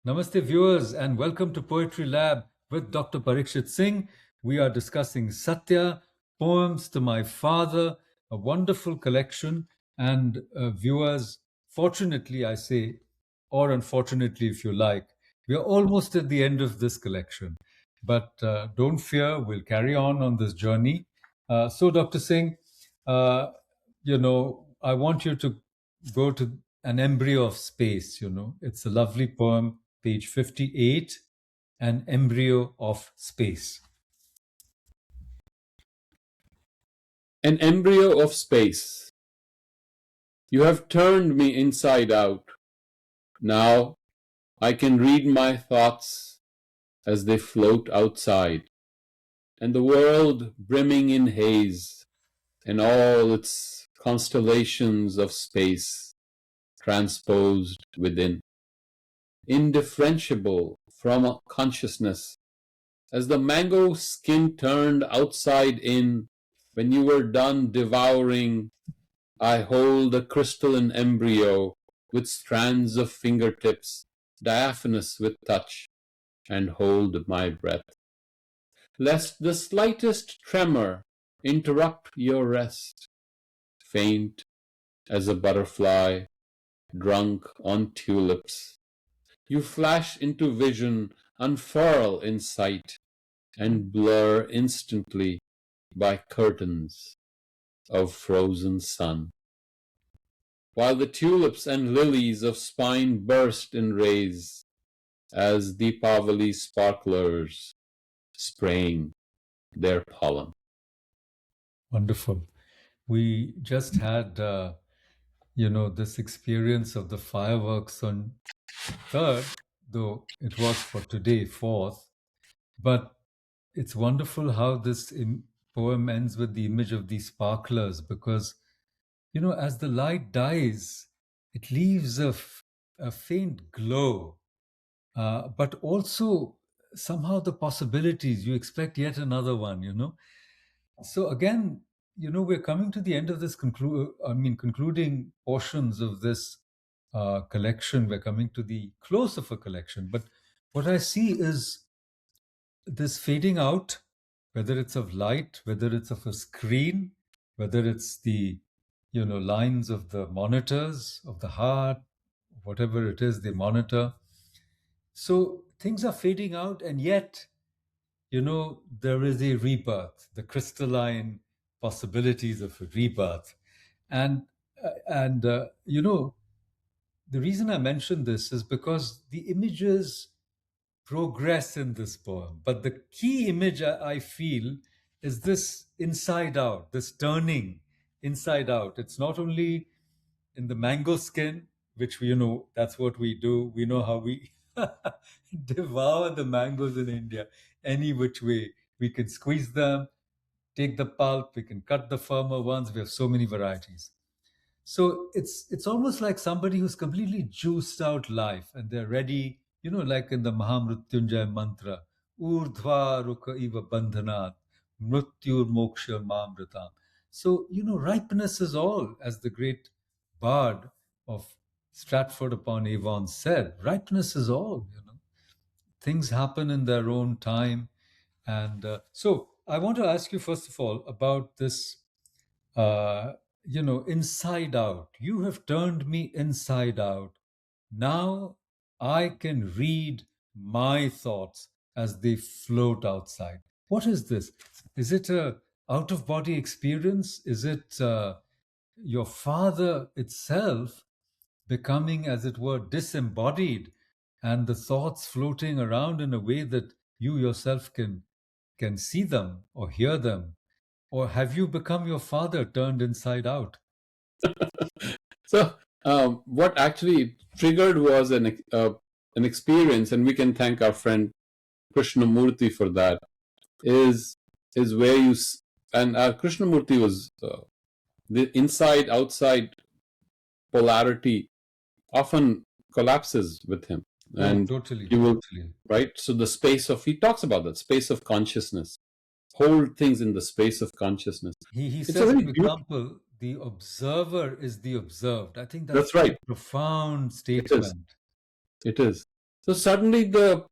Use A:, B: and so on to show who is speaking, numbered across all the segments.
A: Namaste, viewers, and welcome to Poetry Lab with Dr. Pariksith Singh. We are discussing Satya Poems to My Father, a wonderful collection. And viewers, fortunately, I say, or unfortunately, if you like, we are almost at the end of this collection. But don't fear, we'll carry on this journey. So, Dr. Singh, uh, I want you to go to An Embryo of Space. It's a lovely poem, page 58, An Embryo of Space.
B: An embryo of space. You have turned me inside out. Now I can read my thoughts as they float outside, and the world brimming in haze, and all its constellations of space transposed within, indifferentiable from consciousness, as the mango skin turned outside in when you were done devouring. I hold a crystalline embryo with strands of fingertips, diaphanous with touch, and hold my breath, lest the slightest tremor interrupt your rest. Faint as a butterfly drunk on tulips, you flash into vision, unfurl in sight, and blur instantly by curtains of frozen sun, while the tulips and lilies of spine burst in rays as Deepavali sparklers spraying their pollen.
A: Wonderful. We just had, this experience of the fireworks on 3rd, though it was for today, 4th. But it's wonderful how this poem ends with the image of these sparklers, because as the light dies, it leaves a faint glow, but also somehow the possibilities. You expect yet another one. So again, we're coming to the end of this concluding portions of this collection. We're coming to the close of a collection. But what I see is this fading out, whether it's of light, whether it's of a screen, whether it's the lines of the monitors of the heart, whatever it is they monitor. So things are fading out, and yet there is a rebirth, the crystalline possibilities of a rebirth. And the reason I mention this is because the images progress in this poem. But the key image I feel is this inside out, this turning inside out. It's not only in the mango skin, which that's what we do. We know how we devour the mangoes in India any which way. We can squeeze them, take the pulp, we can cut the firmer ones. We have so many varieties. So it's almost like somebody who's completely juiced out life and they're ready, like in the Mahamrutyunjay mantra, Urdhva Rukha Iva Bandhanat, Mrutyur Moksha Mamritam. So, ripeness is all, as the great bard of Stratford upon Avon said, ripeness is all. Things happen in their own time. And so I want to ask you, first of all, about this inside out. You have turned me inside out. Now I can read my thoughts as they float outside. What is this? Is it a out of body experience? Is it your father itself becoming, as it were, disembodied, and the thoughts floating around in a way that you yourself can see them or hear them? Or have you become your father turned inside out?
B: So, what actually triggered was an experience, and we can thank our friend Krishnamurti for that. Is where and Krishnamurti was the inside outside polarity often collapses with him,
A: Oh,
B: and
A: totally,
B: you will,
A: totally.
B: right. So the space of, he talks about that space of consciousness, hold things in the space of consciousness.
A: He
B: It's a
A: says,
B: very
A: for
B: beautiful.
A: example, the observer is the observed. I think that's
B: That's
A: such a
B: right.
A: profound
B: It is.
A: statement.
B: It is. So suddenly the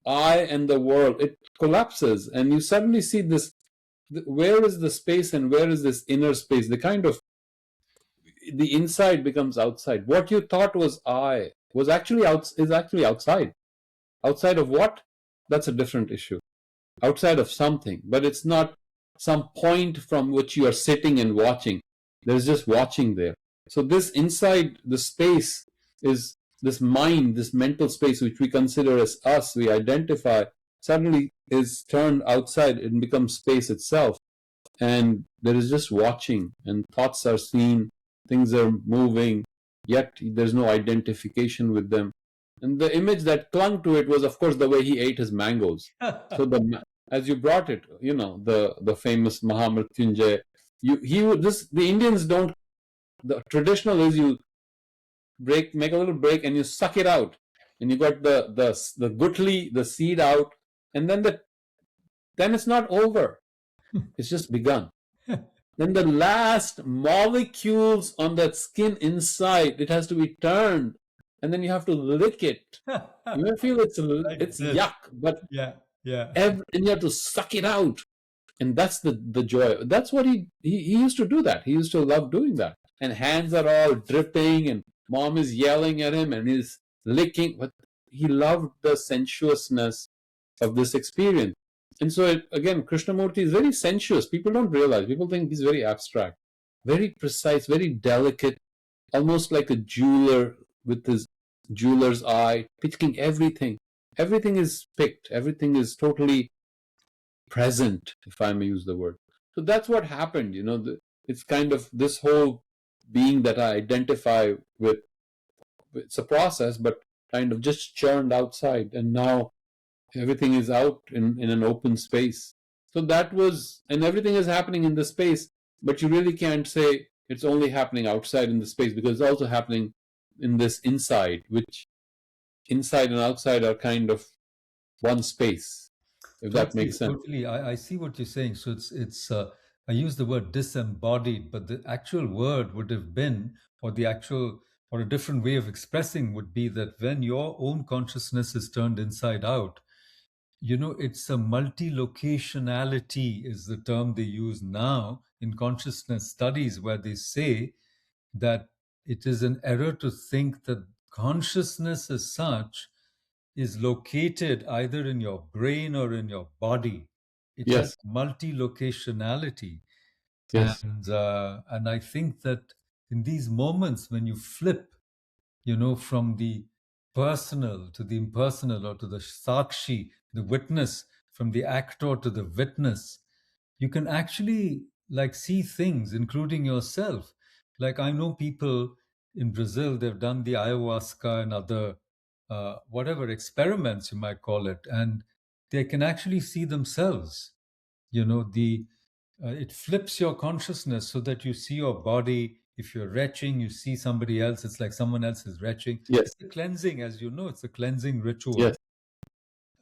B: I and the world, it collapses, and you suddenly see this, where is the space and where is this inner space? The kind of, the inside becomes outside. What you thought was I was actually is actually outside. Outside of what? That's a different issue. Outside of something, but it's not some point from which you are sitting and watching. There's just watching there. So this inside the space is this mind, this mental space which we consider as us, we identify, suddenly is turned outside and becomes space itself. And there is just watching, and thoughts are seen, things are moving, yet there's no identification with them. And the image that clung to it was, of course, the way he ate his mangoes. So the, as you brought it, the famous Mahamrityunjay, he would, this, the Indians don't, the traditional is you make a little break and you suck it out, and you got the gutli, the seed out, and then it's not over, it's just begun. Then the last molecules on that skin inside, it has to be turned, and then you have to lick it. You may feel it's
A: Like this.
B: yuck, but
A: Yeah, yeah.
B: and you have to suck it out, and that's the joy. That's what he used to do. That he used to love doing that, and hands are all dripping, and mom is yelling at him, and he's licking, but he loved the sensuousness of this experience. And so again, Krishnamurti is very sensuous. People don't realize. People think he's very abstract, very precise, very delicate, almost like a jeweler with his jeweler's eye, picking everything. Everything is picked. Everything is totally present, if I may use the word. So that's what happened. It's kind of this whole being that I identify with. It's a process, but kind of just churned outside, and now everything is out in an open space. So that was, and everything is happening in the space, but you really can't say it's only happening outside in the space, because it's also happening in this inside, which inside and outside are kind of one space, if that
A: Totally,
B: makes sense.
A: totally. I see what you're saying. So it's I use the word disembodied, but the actual word would have been, or the actual, or a different way of expressing would be that when your own consciousness is turned inside out, it's a multi-locationality is the term they use now in consciousness studies, where they say that it is an error to think that consciousness as such is located either in your brain or in your body. It has
B: Yes,
A: multi-locationality.
B: yes,
A: And I think that in these moments when you flip, from the personal to the impersonal, or to the sakshi, the witness, from the actor to the witness, you can actually like see things, including yourself. Like I know people in Brazil, they've done the ayahuasca and other whatever experiments you might call it, and they can actually see themselves. The it flips your consciousness so that you see your body. If you're retching, you see somebody else. It's like someone else is retching.
B: yes,
A: It's a cleansing, as you know, it's a cleansing ritual.
B: yes,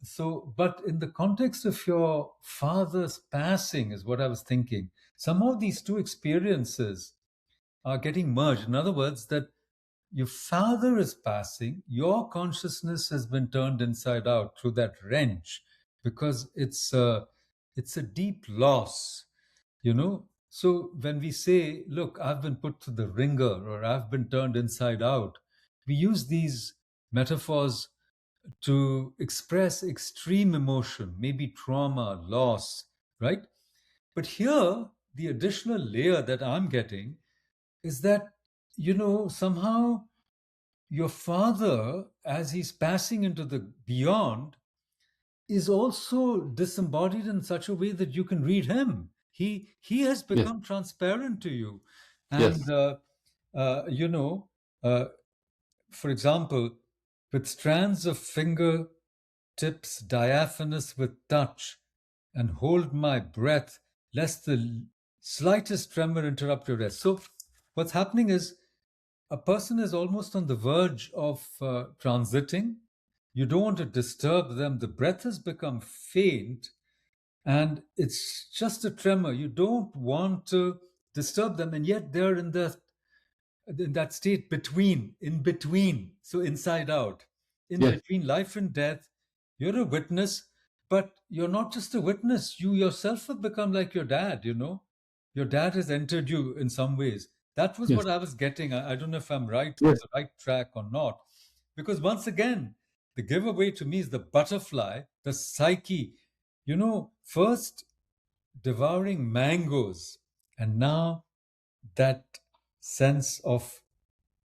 A: So, but in the context of your father's passing, is what I was thinking. Somehow these two experiences are getting merged. In other words, that your father is passing, your consciousness has been turned inside out through that wrench, because it's a deep loss, So when we say, look, I've been put to the ringer, or I've been turned inside out, we use these metaphors to express extreme emotion, maybe trauma, loss, right? But here, the additional layer that I'm getting is that, somehow your father, as he's passing into the beyond, is also disembodied in such a way that you can read him. He has
B: yes,
A: become transparent to you, and
B: yes,
A: you know, uh, for example, with strands of finger tips diaphanous with touch, and hold my breath lest the slightest tremor interrupt your rest. So, what's happening is a person is almost on the verge of transiting. You don't want to disturb them. The breath has become faint, and it's just a tremor. You don't want to disturb them, and yet they're in that state between, in between, so inside out. in
B: Yes.
A: between life and death. You're a witness, but you're not just a witness. You yourself have become like your dad, you know. Your dad has entered you in some ways. That was
B: Yes.
A: what I was getting. I don't know if I'm right on
B: Yes.
A: the right track or not. Because once again, the giveaway to me is the butterfly, the psyche. You know, first devouring mangoes, and now that sense of,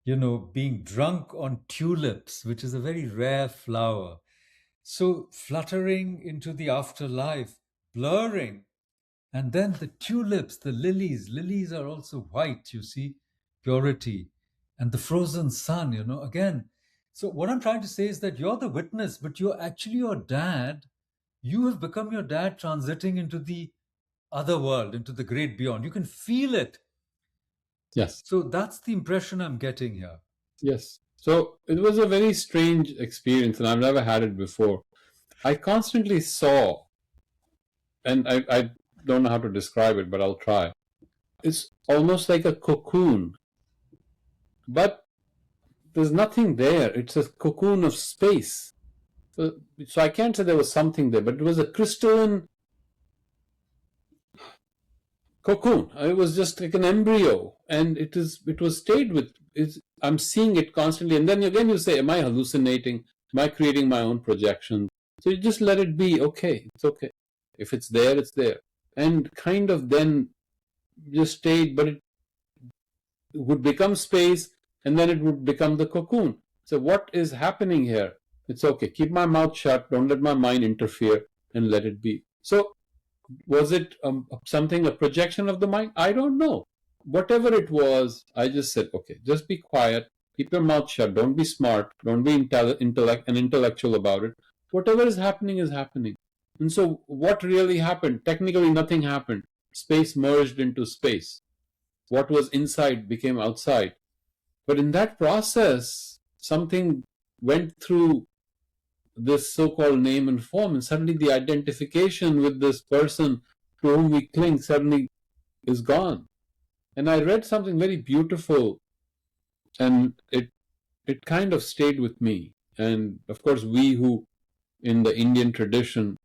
A: you know, being drunk on tulips, which is a very rare flower. So fluttering into the afterlife, blurring. And then the tulips, the lilies, lilies are also white, you see, purity. And the frozen sun, you know, again. So what I'm trying to say is that you're the witness, but you're actually your dad. You have become your dad transiting into the other world, into the great beyond. You can feel it.
B: Yes.
A: So that's the impression I'm getting here.
B: Yes. So it was a very strange experience, and I've never had it before. I constantly saw, and I don't know how to describe it, but I'll try. It's almost like a cocoon, but there's nothing there. It's a cocoon of space. So I can't say there was something there, but it was a crystalline cocoon. It was just like an embryo, and it was stayed with. I'm seeing it constantly, and then again you say, "Am I hallucinating? Am I creating my own projection?" So you just let it be. Okay, it's okay. If it's there, it's there, and kind of then just stayed, but it would become space, and then it would become the cocoon. So what is happening here? It's okay. Keep my mouth shut. Don't let my mind interfere, and let it be. So was it something, a projection of the mind? I don't know. Whatever it was, I just said, okay, just be quiet, keep your mouth shut, don't be smart, don't be intellectual about it. Whatever is happening is happening. And so, what really happened? Technically, nothing happened. Space merged into space. What was inside became outside. But in that process, something went through this so-called name and form, and suddenly the identification with this person to whom we cling suddenly is gone. And I read something very beautiful, and it kind of stayed with me. And of course, we who in the Indian tradition,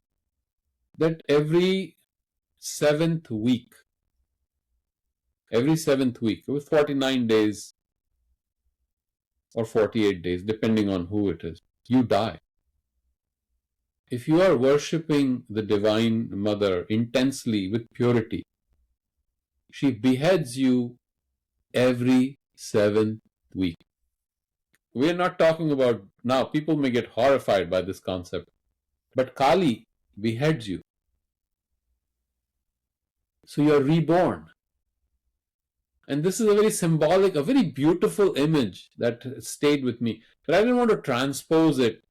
B: that seventh week, every seventh week, with 49 days or 48 days, depending on who it is, you die. If you are worshipping the Divine Mother intensely with purity, she beheads you every seventh week. We're not talking about now, people may get horrified by this concept, but Kali beheads you. So you're reborn. And this is a very symbolic, a very beautiful image that stayed with me. But I didn't want to transpose it.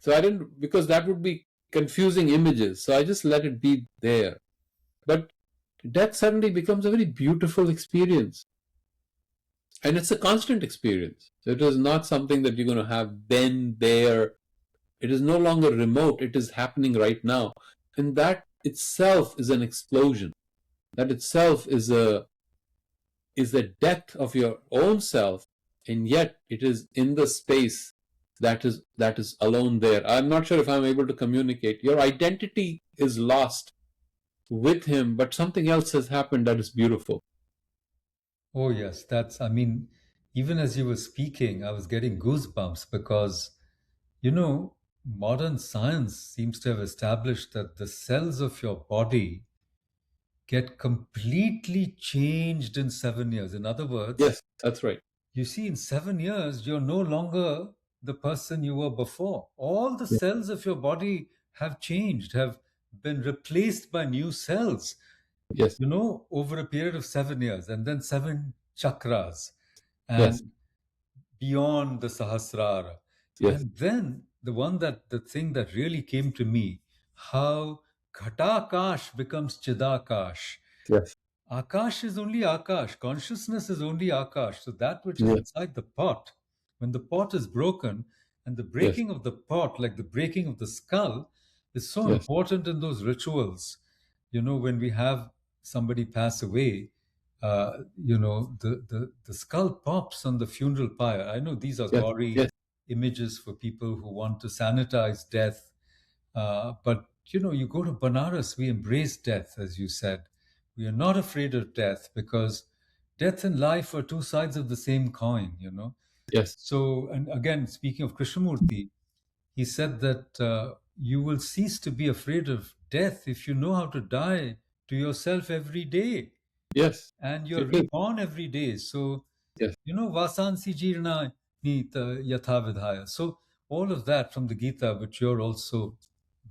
B: So I didn't, because that would be confusing images. So I just let it be there. But death suddenly becomes a very beautiful experience. And it's a constant experience. So it is not something that you're going to have then, there. It is no longer remote. It is happening right now. And that itself is an explosion. That itself is the death of your own self, and yet it is in the space that is alone there. I'm not sure if I'm able to communicate. Your identity is lost with him, but something else has happened that is beautiful.
A: Oh, yes, that's, I mean, even as you were speaking, I was getting goosebumps because, you know, modern science seems to have established that the cells of your body get completely changed in 7 years. In other words,
B: Yes, that's right.
A: you see, in 7 years, you're no longer the person you were before. All the
B: Yeah.
A: cells of your body have changed, have been replaced by new cells,
B: Yes,
A: you know, over a period of 7 years, and then seven chakras,
B: yes,
A: and beyond the Sahasrara.
B: yes,
A: And then the thing that really came to me, how Ghatakash becomes Chidakash.
B: yes,
A: Akash is only Akash. Consciousness is only Akash. So that which is
B: yes,
A: inside the pot, when the pot is broken, and the
B: yes,
A: breaking of the pot, like the breaking of the skull, is so
B: yes,
A: important in those rituals. You know, when we have somebody pass away, you know, the skull pops on the funeral pyre. I know these are
B: yes,
A: gory
B: yes,
A: images for people who want to sanitize death. But you go to Banaras, we embrace death, as you said. We are not afraid of death because death and life are two. Sides of the same coin.
B: Yes.
A: So, and again, speaking of Krishnamurti, he said that you will cease to be afraid of death if you know how to die to yourself every day,
B: Yes.
A: and you're
B: It is.
A: reborn every day. So,
B: Yes.
A: vasansi jirna nita yatha vidhaya. So, all of that from the Gita, which you're also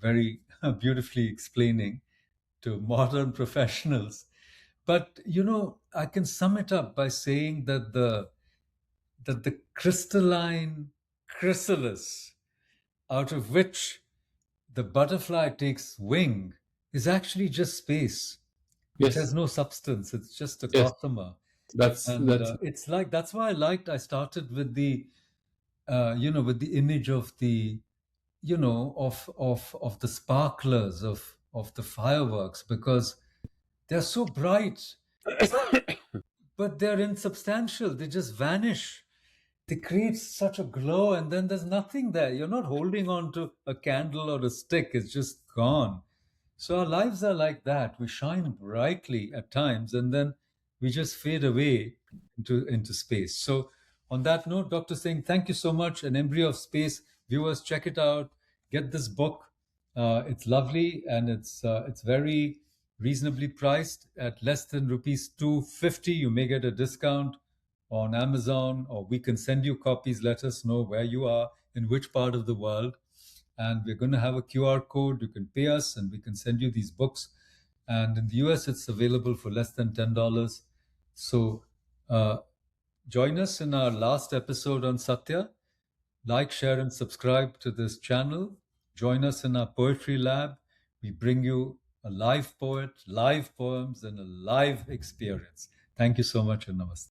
A: very beautifully explaining to modern professionals. But I can sum it up by saying that the crystalline chrysalis out of which the butterfly takes wing is actually just space. It has
B: Yes.
A: no substance. It's just a
B: Yes.
A: gossamer. And
B: That's
A: it's like, that's why I started with the image of the, of the sparklers, of the fireworks, because they're so bright, but they're insubstantial. They just vanish. They create such a glow, and then there's nothing there. You're not holding on to a candle or a stick, it's just gone. So our lives are like that. We shine brightly at times, and then we just fade away into space. So on that note, Dr. Singh, thank you so much. An Embryo of Space. Viewers, check it out. Get this book. It's lovely, and it's very reasonably priced at less than rupees 250. You may get a discount on Amazon, or we can send you copies. Let us know where you are, in which part of the world. And we're going to have a QR code. You can pay us and we can send you these books. And in the US, it's available for less than $10. So join us in our last episode on Satya. Like, share, and subscribe to this channel. Join us in our poetry lab. We bring you a live poet, live poems, and a live experience. Thank you so much, and namaste.